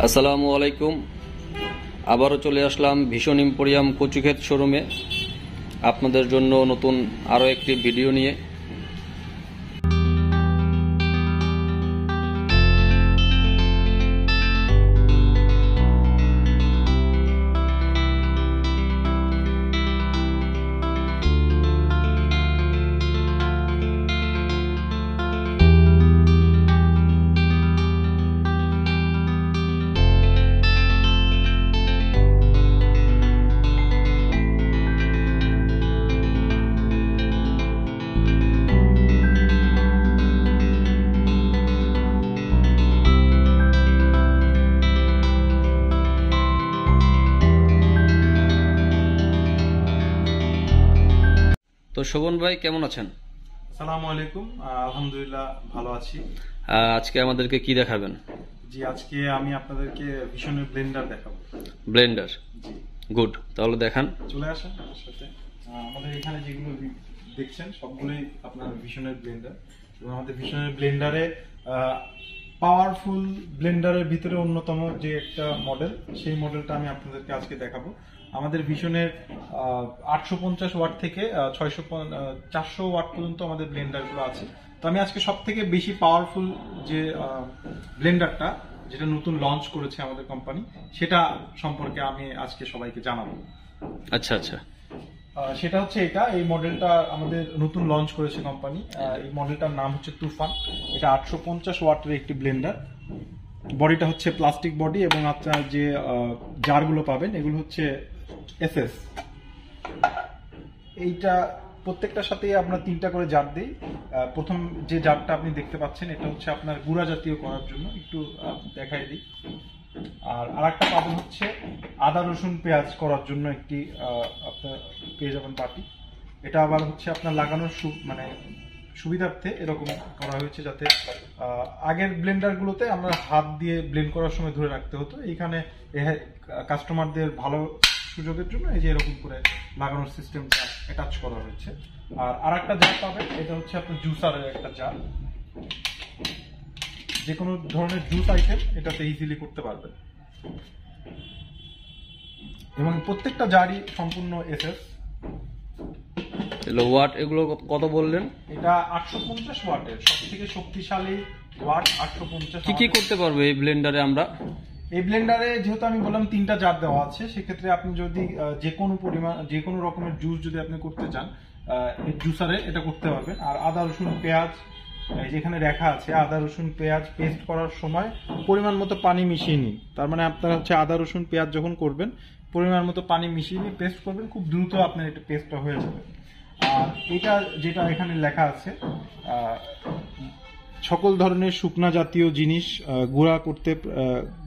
আসসালামু আলাইকুম। আবারও চলে আসলাম ভীষণ এম্পোরিয়াম কচুক্ষেত শোরুমে আপনাদের জন্য নতুন আরও একটি ভিডিও নিয়ে। তো শোভন ভাই কেমন আছেন? আসসালামু আলাইকুম। আলহামদুলিল্লাহ ভালো আছি। আজকে আমাদেরকে কি দেখাবেন? জি, আজকে আমি আপনাদেরকে ভীষণের ব্লেন্ডার দেখাবো। ব্লেন্ডার? জি, গুড, তাহলে দেখান। চলে আসেন আমার সাথে। আমাদের এখানে যেগুলো দেখছেন সবগুলোই আপনার ভীষণের ব্লেন্ডার, এবং আমাদের ভীষণের ব্লেন্ডারে পাওয়ারফুল ব্লেন্ডারের ভিতরে অন্যতম যে একটা মডেল, সেই মডেলটা আমি আপনাদেরকে আজকে দেখাবো। আমাদের ভীষণের 850 ওয়াট থেকে 400 ওয়াট পর্যন্ত আমাদের ব্লেন্ডারগুলো আছে। তো আমি আজকে সব থেকে বেশি পাওয়ারফুল যে ব্লেন্ডারটা, যেটা নতুন লঞ্চ করেছে আমাদের কোম্পানি, সেটা সম্পর্কে আমি আজকে সবাইকে জানাবো। আচ্ছা আচ্ছা, সেটা হচ্ছে এটা, এই মডেলটা আমাদের নতুন লঞ্চ করেছে কোম্পানি। এই মডেলটার নাম হচ্ছে তুফান। এটা 850 ওয়াটের একটি ব্লেন্ডার। বডিটা হচ্ছে প্লাস্টিক বডি, এবং আপনার যে জারগুলো পাবেন এগুলো হচ্ছে এসএস। এইটা প্রত্যেকটার সাথেই আপনার 3টা করে জার দিই। প্রথম যে জারটা আপনি দেখতে পাচ্ছেন এটা হচ্ছে আপনার গুঁড়া জাতীয় করার জন্য, একটু দেখাই দিই। আর আরেকটা পাবেন হচ্ছে আদা রসুন পেঁয়াজ করার জন্য একটি আপনার পেয়ে যাবেন বাটি। এটা আবার হচ্ছে আপনার লাগানোর সুবিধার্থে এরকম করা হয়েছে, যাতে আগের ব্লেন্ডারগুলোতে আমরা হাত দিয়ে ব্লেন্ড করার সময় ধরে রাখতে হতো। এইখানে কাস্টমারদের ভালো সুযোগের জন্য এই যে এরকম করে লাগানোর সিস্টেমটা অ্যাটাচ করা হয়েছে। আর আরেকটা জার পাবেন, এটা হচ্ছে আপনার জুসারের একটা জার। যে কোনো ধরনের জুস আইটেম এটাতে ইজিলি করতে পারবেন, এবং প্রত্যেকটা জারই সম্পূর্ণ এসএস। ওয়াট এগুলো কত বললেন? এটা 850 ওয়াটের সবথেকে শক্তিশালী ওয়াট। 850। কি কি করতে পারবে এই ব্লেন্ডারে আমরা? এই ব্লেন্ডারে যেহেতু আমি বললাম 3টা জার দেওয়া আছে, সেক্ষেত্রে আপনি যদি যে কোনো রকমের জুস যদি আপনি করতে চান, এই জুসারে এটা করতে পারবেন। আর আদা রসুন পেঁয়াজ যেখানে রেখা আছে, আদা রসুন পেঁয়াজ পেস্ট করার সময় পরিমাণ মতো পানি মিশিয়ে নিন। তার মানে আপনারা হচ্ছে আদা রসুন পেঁয়াজ যখন করবেন পরিমাণ মতো পানি মিশিয়ে নিয়ে পেস্ট করবেন, খুব দ্রুত আপনার এটা পেস্টটা হয়ে যাবে। আর এটা যেটা এখানে লেখা আছে, সকল ধরনের শুকনা জাতীয় জিনিস গুঁড়া করতে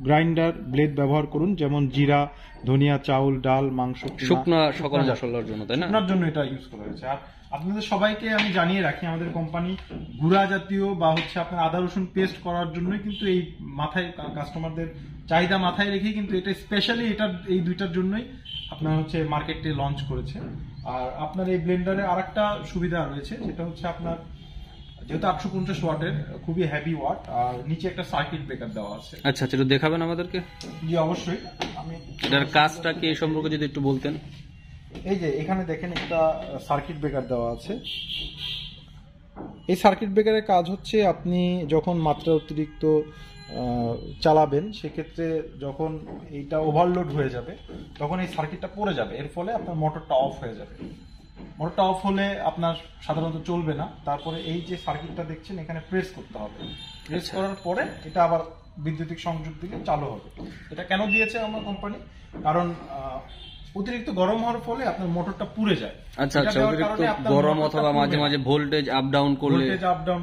গ্রাইন্ডার ব্লেড ব্যবহার করুন, যেমন জিরা, ধনিয়া, চাউল, ডাল, মাংস, শুকনা সকল মশলার জন্য, তাই না? শুকনার জন্য এটা ইউজ করা হয়েছে। আর আপনাদের সবাইকে আমি জানিয়ে রাখি, আমাদের কোম্পানি গুঁড়া জাতীয় বা হচ্ছে আপনার আদা রসুন পেস্ট করার জন্যই কিন্তু এই মাথায় কাস্টমারদের চাহিদা মাথায় রেখে কিন্তু এটা স্পেশালি এই দুইটার জন্যই আপনার হচ্ছে মার্কেটে লঞ্চ করেছে। আর আপনার এই ব্লেন্ডারে আরেকটা সুবিধা রয়েছে, যেটা হচ্ছে আপনার যেহেতু 850 ওয়াটের খুবই হেভি ওয়াট, আর নিচে একটা সার্কিট ব্রেকার দেওয়া আছে। আচ্ছা আচ্ছা, একটু দেখাবেন আমাদেরকে? জি অবশ্যই। আমি এটার কাজটা কি এই সম্পর্কে যদি একটু বলতেন। এই যে এখানে দেখেন একটা সার্কিট ব্রেকার দেওয়া আছে। এই সার্কিট ব্রেকারের কাজ হচ্ছে, আপনি যখন মাত্রা অতিরিক্ত চালাবেন, সেক্ষেত্রে যখন এইটা ওভারলোড হয়ে যাবে তখন এই সার্কিটটা পড়ে যাবে, এর ফলে আপনার মোটরটা অফ হয়ে যাবে। মোটরটা অফ হলে আপনার সাধারণত চলবে না। তারপরে এই যে সার্কিটটা দেখছেন এখানে প্রেস করতে হবে। প্রেস করার পরে এটা আবার বৈদ্যুতিক সংযোগ দিলে চালু হবে। এটা কেন দিয়েছে আমার কোম্পানি? কারণ অতিরিক্ত গরম হওয়ার ফলে আপনার মোটরটা পুড়ে যায়। আচ্ছা আচ্ছা, অতিরিক্ত গরম অথবা মাঝে মাঝে ভোল্টেজ আপ ডাউন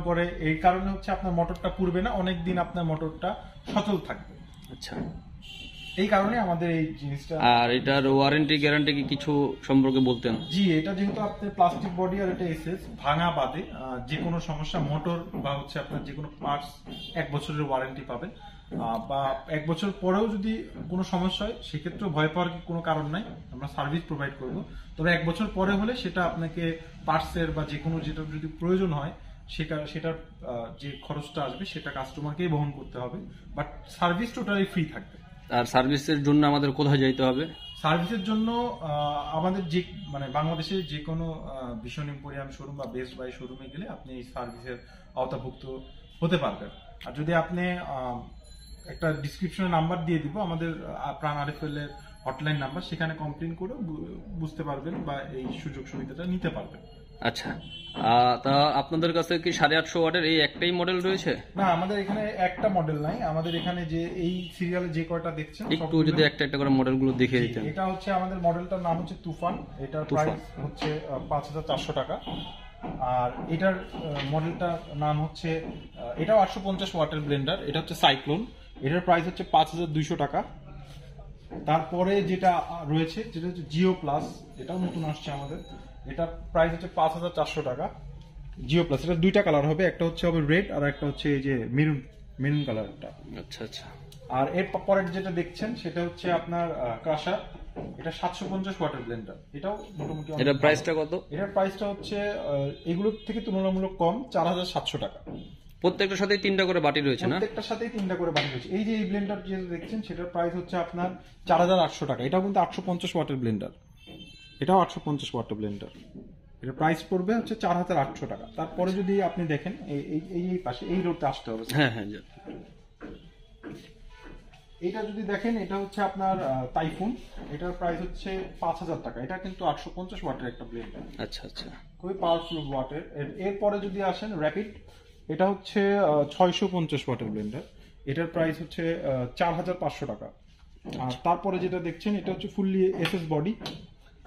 করে এই কারণে হচ্ছে আপনার মোটরটা পুড়বে না, অনেকদিন আপনার মোটরটা সচল থাকবে। আচ্ছা, এই কারণে আমাদের এই জিনিসটা। আর এটার ওয়ারেন্টি গ্যারান্টি কি কিছু সম্পর্কে বলতেন? জি, এটা যেহেতু আপনার প্লাস্টিক বডি আর এটা এসএস, ভাঙা বাদে যে কোনো সমস্যা, মোটর বা হচ্ছে আপনার যে কোনো পার্টস 1 বছরের ওয়ারেন্টি পাবেন। বা 1 বছর পরেও যদি কোনো সমস্যা হয় সেক্ষেত্রেও ভয় পাওয়ার কোনো কারণ নাই, আমরা সার্ভিস প্রোভাইড করব। তবে 1 বছর পরে হলে সেটা আপনাকে পার্টসের বা যে কোনো যেটা যদি প্রয়োজন হয় সেটার যে খরচটা আসবে সেটা কাস্টমারকেই বহন করতে হবে, বাট সার্ভিস টোটালি ফ্রি থাকবে। আর সার্ভিসের জন্য আমাদের কোথায় যেতে হবে? সার্ভিসের জন্য আমাদের যে মানে বাংলাদেশের যে কোনো ভীষণ এম্পোরিয়াম শোরুম বা বেস্ট বাই শোরুমে গেলে আপনি এই সার্ভিসের আওতাভুক্ত হতে পারবেন। আর যদি আপনি একটা ডিসক্রিপশনে নাম্বার দিয়ে দিব আমাদের প্রাণ আরএফএল এর হটলাইন নাম্বার, সেখানে কমপ্লেন করে বুঝতে পারবেন বা এই সুযোগ সুবিধাটা নিতে পারবেন। আচ্ছা, তা আপনাদের কাছে কি 850 ওয়াটের এই একটাই মডেল রয়েছে? না, আমাদের এখানে একটা মডেল নাই, আমাদের এখানে যে এই সিরিয়ালে যে কয়টা দেখছেন একটু যদি একটা একটা করে মডেলগুলো দেখিয়ে দিতেন। এটা হচ্ছে আমাদের মডেলটার নাম হচ্ছে তুফান, এটার প্রাইস হচ্ছে 5400 টাকা। আর এটার মডেলটার নাম হচ্ছে এটাও 850 ওয়াটের ব্লেন্ডার, এটা হচ্ছে সাইক্লোন, এটার প্রাইস হচ্ছে 5200 টাকা। তারপরে যেটা রয়েছে যেটা হচ্ছে জিও প্লাস, এটাও নতুন আসছে আমাদের, এটা প্রাইস হচ্ছে 5400 টাকা। জিও প্লাস, এটা দুইটা কালার হবে, একটা হচ্ছে হবে রেড আর একটা হচ্ছে এই যে মেরুন কালারটা। আচ্ছা আচ্ছা। আর এর পরের যেটা দেখছেন সেটা হচ্ছে আপনার ক্রাশার, এটা 750 ওয়াটের ব্লেন্ডার, এটাও মোটামুটি। এটার প্রাইসটা কত? এটার প্রাইসটা হচ্ছে এগুলোর থেকে তুলনামূলক কম, 4700 টাকা। প্রত্যেকটার সাথেই 3টা করে বাটি রয়েছে না? প্রত্যেকটার সাথেই 3টা করে বাটি রয়েছে। এই যে এই ব্লেন্ডার যেটা দেখছেন সেটার প্রাইস হচ্ছে আপনার 4800 টাকা, এটাও কিন্তু 850 ওয়াটের ব্লেন্ডার, এটাও 850 ওয়াটের ব্লেন্ডার, এটা প্রাইস পড়বে হচ্ছে 4800 টাকা। তারপরে যদি আপনি দেখেন এই পাশে এই রোডতে আসতে হবে। হ্যাঁ হ্যাঁ। এটা যদি দেখেন এটা হচ্ছে আপনার টাইফুন, এটার প্রাইস হচ্ছে 5000 টাকা, এটা কিন্তু 850 ওয়াটের একটা ব্লেন্ডার। আচ্ছা আচ্ছা, খুবই পাওয়ারফুল ওয়াটের। এরপরে যদি আসেন র্যাপিড, এটা হচ্ছে 650 ওয়াটের ব্লেন্ডার, এটার প্রাইস হচ্ছে 4500 টাকা। আর তারপরে যেটা দেখছেন এটা হচ্ছে ফুললি এসএস বডি,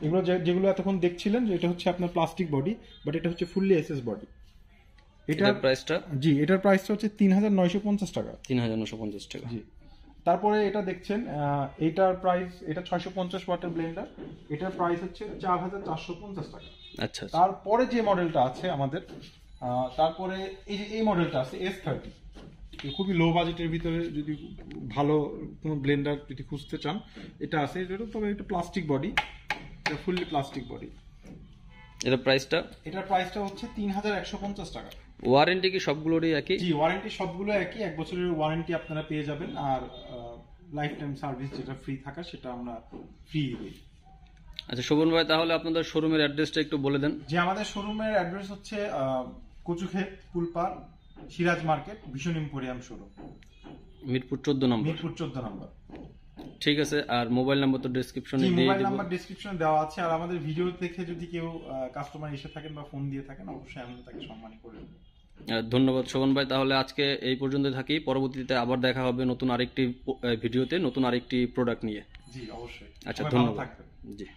এগুলো যেগুলো এতক্ষণ দেখছিলেন যে এটা হচ্ছে আপনার প্লাস্টিক বডি, বাট এটা হচ্ছে ফুললি এসএস বডি। এটার প্রাইসটা? জি, এটার প্রাইসটা হচ্ছে 3950 টাকা। 3950 টাকা, জি। তারপরে এটা দেখছেন এটার প্রাইস, এটা 650 ওয়াটের ব্লেন্ডার, এটার প্রাইস হচ্ছে 4450 টাকা। আচ্ছা। তারপরে যে মডেলটা আছে আমাদের, তারপরে এই যে এই মডেলটা আছে S30, খুবই লো বাজেটের ভিতরে যদি ভালো কোনো ব্লেন্ডার যদি খুঁজতে চান এটা আছে। এটা তবে এটা প্লাস্টিক বডি, এটা ফুললি প্লাস্টিক বডি। এটার প্রাইসটা হচ্ছে 3150 টাকা। ওয়ারেন্টি কি সবগুলোরই একই? জি, ওয়ারেন্টি সবগুলো একই, 1 বছরের ওয়ারেন্টি আপনারা পেয়ে যাবেন। আর লাইফ টাইম সার্ভিস যেটা ফ্রি থাকা সেটা আমরা ফ্রি দিই। আচ্ছা শোভন ভাই, তাহলে আপনাদের শোরুমের অ্যাড্রেসটা একটু বলে দেন। যে আমাদের শোরুমের অ্যাড্রেস হচ্ছে কচুক্ষেত, ফুলপাড়, সিরাজ মার্কেট, ভীষণ এম্পোরিয়াম শোরুম, মিরপুর 14 নম্বর। ঠিক আছে। আর মোবাইল নাম্বার তো ডেসক্রিপশনে দিয়ে দিব। মোবাইল নাম্বার ডেসক্রিপশনে দেওয়া আছে। আর আমাদের ভিডিও দেখে যদি কেউ কাস্টমার এসে থাকেন বা ফোন দিয়ে থাকেন, অবশ্যই আমরা তাকে সম্মান করে দেব। ধন্যবাদ শোভন ভাই, তাহলে আজকে এই পর্যন্ত থাকি। পরবর্তীতে আবার দেখা হবে নতুন আরেকটি ভিডিওতে, নতুন আরেকটি প্রোডাক্ট নিয়ে। জি অবশ্যই। আচ্ছা, ধন্যবাদ। জি।